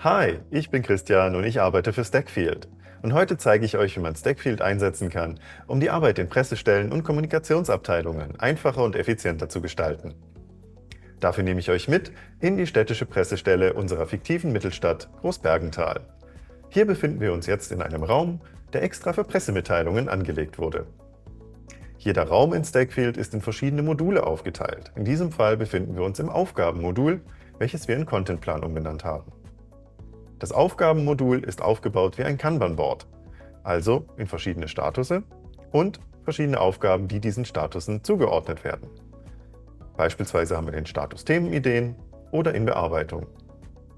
Hi, ich bin Christian und ich arbeite für Stackfield. Und heute zeige ich euch, wie man Stackfield einsetzen kann, um die Arbeit in Pressestellen und Kommunikationsabteilungen einfacher und effizienter zu gestalten. Dafür nehme ich euch mit in die städtische Pressestelle unserer fiktiven Mittelstadt Großbergenthal. Hier befinden wir uns jetzt in einem Raum, der extra für Pressemitteilungen angelegt wurde. Jeder Raum in Stackfield ist in verschiedene Module aufgeteilt. In diesem Fall befinden wir uns im Aufgabenmodul, welches wir in Contentplan umbenannt haben. Das Aufgabenmodul ist aufgebaut wie ein Kanban-Board, also in verschiedene Statusse und verschiedene Aufgaben, die diesen Statussen zugeordnet werden. Beispielsweise haben wir den Status Themenideen oder in Bearbeitung.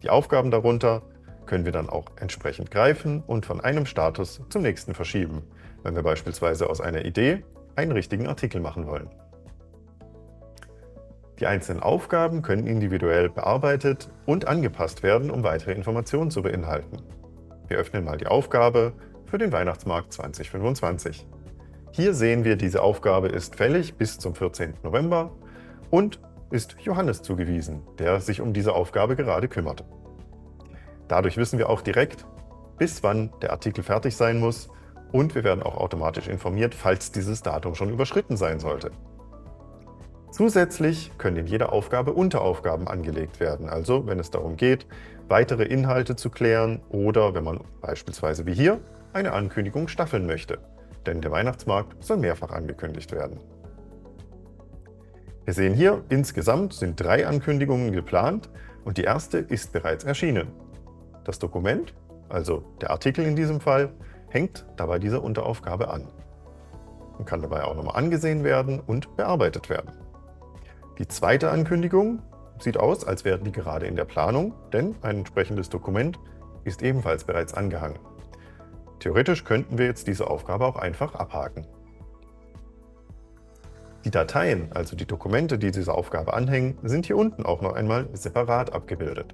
Die Aufgaben darunter können wir dann auch entsprechend greifen und von einem Status zum nächsten verschieben, wenn wir beispielsweise aus einer Idee einen richtigen Artikel machen wollen. Die einzelnen Aufgaben können individuell bearbeitet und angepasst werden, um weitere Informationen zu beinhalten. Wir öffnen mal die Aufgabe für den Weihnachtsmarkt 2025. Hier sehen wir, diese Aufgabe ist fällig bis zum 14. November und ist Johannes zugewiesen, der sich um diese Aufgabe gerade kümmert. Dadurch wissen wir auch direkt, bis wann der Artikel fertig sein muss, und wir werden auch automatisch informiert, falls dieses Datum schon überschritten sein sollte. Zusätzlich können in jeder Aufgabe Unteraufgaben angelegt werden, also wenn es darum geht, weitere Inhalte zu klären oder wenn man beispielsweise wie hier eine Ankündigung staffeln möchte, denn der Weihnachtsmarkt soll mehrfach angekündigt werden. Wir sehen hier, insgesamt sind 3 Ankündigungen geplant und die erste ist bereits erschienen. Das Dokument, also der Artikel in diesem Fall, hängt dabei dieser Unteraufgabe an und kann dabei auch nochmal angesehen werden und bearbeitet werden. Die zweite Ankündigung sieht aus, als wäre die gerade in der Planung, denn ein entsprechendes Dokument ist ebenfalls bereits angehangen. Theoretisch könnten wir jetzt diese Aufgabe auch einfach abhaken. Die Dateien, also die Dokumente, die diese Aufgabe anhängen, sind hier unten auch noch einmal separat abgebildet.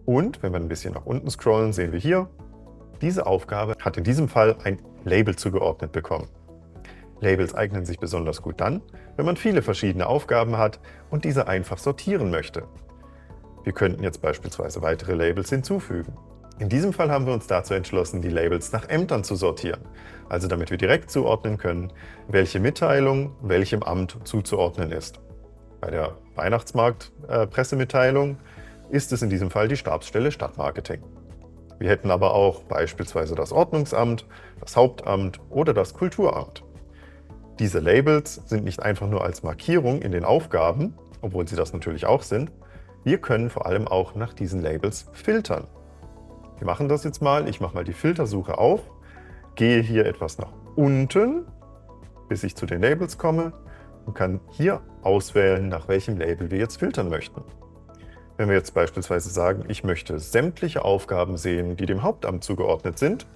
Und wenn wir ein bisschen nach unten scrollen, sehen wir hier, diese Aufgabe hat in diesem Fall ein Label zugeordnet bekommen. Labels eignen sich besonders gut dann, wenn man viele verschiedene Aufgaben hat und diese einfach sortieren möchte. Wir könnten jetzt beispielsweise weitere Labels hinzufügen. In diesem Fall haben wir uns dazu entschlossen, die Labels nach Ämtern zu sortieren, also damit wir direkt zuordnen können, welche Mitteilung welchem Amt zuzuordnen ist. Bei der Weihnachtsmarkt-Pressemitteilung ist es in diesem Fall die Stabsstelle Stadtmarketing. Wir hätten aber auch beispielsweise das Ordnungsamt, das Hauptamt oder das Kulturamt. Diese Labels sind nicht einfach nur als Markierung in den Aufgaben, obwohl sie das natürlich auch sind. Wir können vor allem auch nach diesen Labels filtern. Wir machen das jetzt mal. Ich mache mal die Filtersuche auf, gehe hier etwas nach unten, bis ich zu den Labels komme und kann hier auswählen, nach welchem Label wir jetzt filtern möchten. Wenn wir jetzt beispielsweise sagen, ich möchte sämtliche Aufgaben sehen, die dem Hauptamt zugeordnet sind,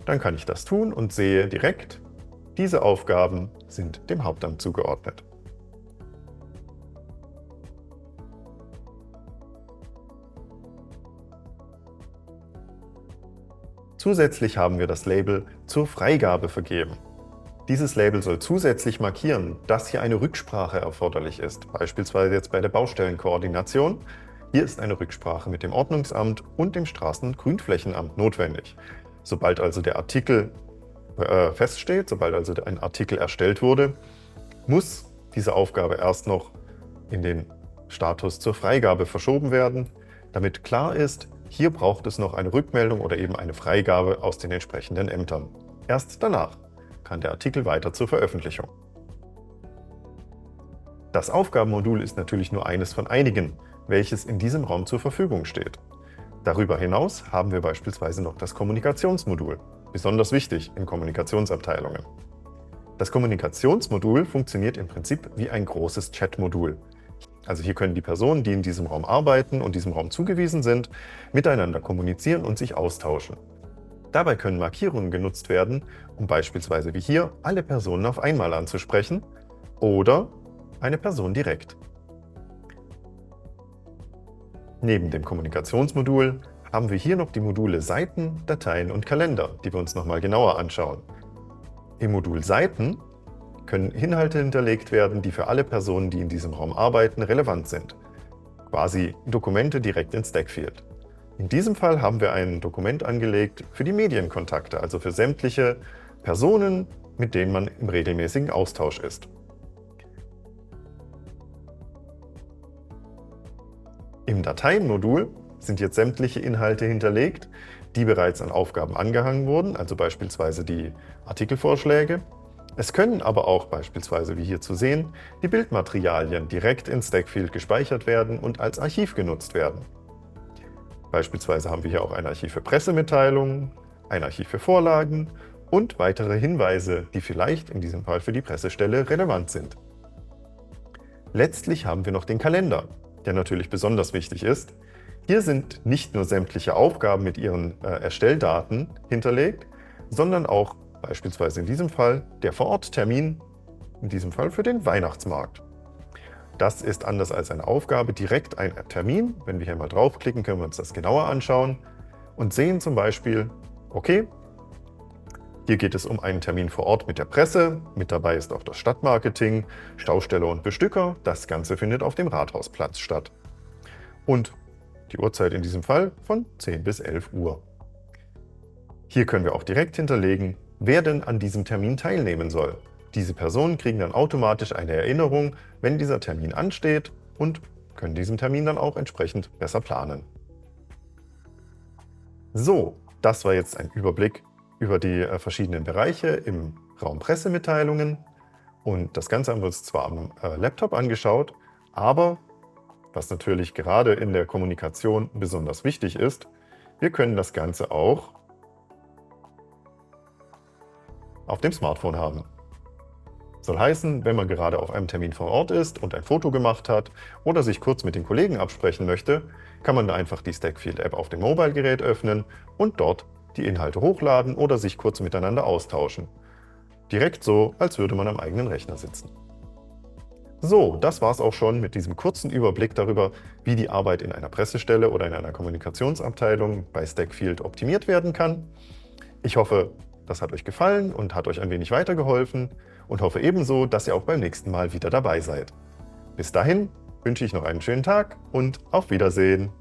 dann kann ich das tun und sehe direkt, diese Aufgaben sind dem Hauptamt zugeordnet. Zusätzlich haben wir das Label zur Freigabe vergeben. Dieses Label soll zusätzlich markieren, dass hier eine Rücksprache erforderlich ist, beispielsweise jetzt bei der Baustellenkoordination. Hier ist eine Rücksprache mit dem Ordnungsamt und dem Straßen- und Grünflächenamt notwendig. Sobald also der Artikel feststeht, sobald also ein Artikel erstellt wurde, muss diese Aufgabe erst noch in den Status zur Freigabe verschoben werden, damit klar ist, hier braucht es noch eine Rückmeldung oder eben eine Freigabe aus den entsprechenden Ämtern. Erst danach kann der Artikel weiter zur Veröffentlichung. Das Aufgabenmodul ist natürlich nur eines von einigen, welches in diesem Raum zur Verfügung steht. Darüber hinaus haben wir beispielsweise noch das Kommunikationsmodul, besonders wichtig in Kommunikationsabteilungen. Das Kommunikationsmodul funktioniert im Prinzip wie ein großes Chatmodul. Also hier können die Personen, die in diesem Raum arbeiten und diesem Raum zugewiesen sind, miteinander kommunizieren und sich austauschen. Dabei können Markierungen genutzt werden, um beispielsweise wie hier alle Personen auf einmal anzusprechen oder eine Person direkt. Neben dem Kommunikationsmodul haben wir hier noch die Module Seiten, Dateien und Kalender, die wir uns nochmal genauer anschauen. Im Modul Seiten können Inhalte hinterlegt werden, die für alle Personen, die in diesem Raum arbeiten, relevant sind. Quasi Dokumente direkt in Stackfield. In diesem Fall haben wir ein Dokument angelegt für die Medienkontakte, also für sämtliche Personen, mit denen man im regelmäßigen Austausch ist. Im Dateien-Modul sind jetzt sämtliche Inhalte hinterlegt, die bereits an Aufgaben angehangen wurden, also beispielsweise die Artikelvorschläge. Es können aber auch beispielsweise, wie hier zu sehen, die Bildmaterialien direkt in Stackfield gespeichert werden und als Archiv genutzt werden. Beispielsweise haben wir hier auch ein Archiv für Pressemitteilungen, ein Archiv für Vorlagen und weitere Hinweise, die vielleicht in diesem Fall für die Pressestelle relevant sind. Letztlich haben wir noch den Kalender, der natürlich besonders wichtig ist. Hier sind nicht nur sämtliche Aufgaben mit ihren Erstelldaten hinterlegt, sondern auch beispielsweise in diesem Fall der Vororttermin, in diesem Fall für den Weihnachtsmarkt. Das ist anders als eine Aufgabe direkt ein Termin. Wenn wir hier mal draufklicken, können wir uns das genauer anschauen und sehen zum Beispiel, okay, hier geht es um einen Termin vor Ort mit der Presse. Mit dabei ist auch das Stadtmarketing, Stausteller und Bestücker. Das Ganze findet auf dem Rathausplatz statt. Und die Uhrzeit in diesem Fall von 10 bis 11 Uhr. Hier können wir auch direkt hinterlegen, wer denn an diesem Termin teilnehmen soll. Diese Personen kriegen dann automatisch eine Erinnerung, wenn dieser Termin ansteht und können diesen Termin dann auch entsprechend besser planen. So, das war jetzt ein Überblick über die verschiedenen Bereiche im Raum Pressemitteilungen. Und das Ganze haben wir uns zwar am Laptop angeschaut, aber was natürlich gerade in der Kommunikation besonders wichtig ist, wir können das Ganze auch auf dem Smartphone haben. Soll heißen, wenn man gerade auf einem Termin vor Ort ist und ein Foto gemacht hat oder sich kurz mit den Kollegen absprechen möchte, kann man da einfach die Stackfield-App auf dem Mobile-Gerät öffnen und dort die Inhalte hochladen oder sich kurz miteinander austauschen. Direkt so, als würde man am eigenen Rechner sitzen. So, das war's auch schon mit diesem kurzen Überblick darüber, wie die Arbeit in einer Pressestelle oder in einer Kommunikationsabteilung bei Stackfield optimiert werden kann. Ich hoffe, das hat euch gefallen und hat euch ein wenig weitergeholfen und hoffe ebenso, dass ihr auch beim nächsten Mal wieder dabei seid. Bis dahin wünsche ich noch einen schönen Tag und auf Wiedersehen!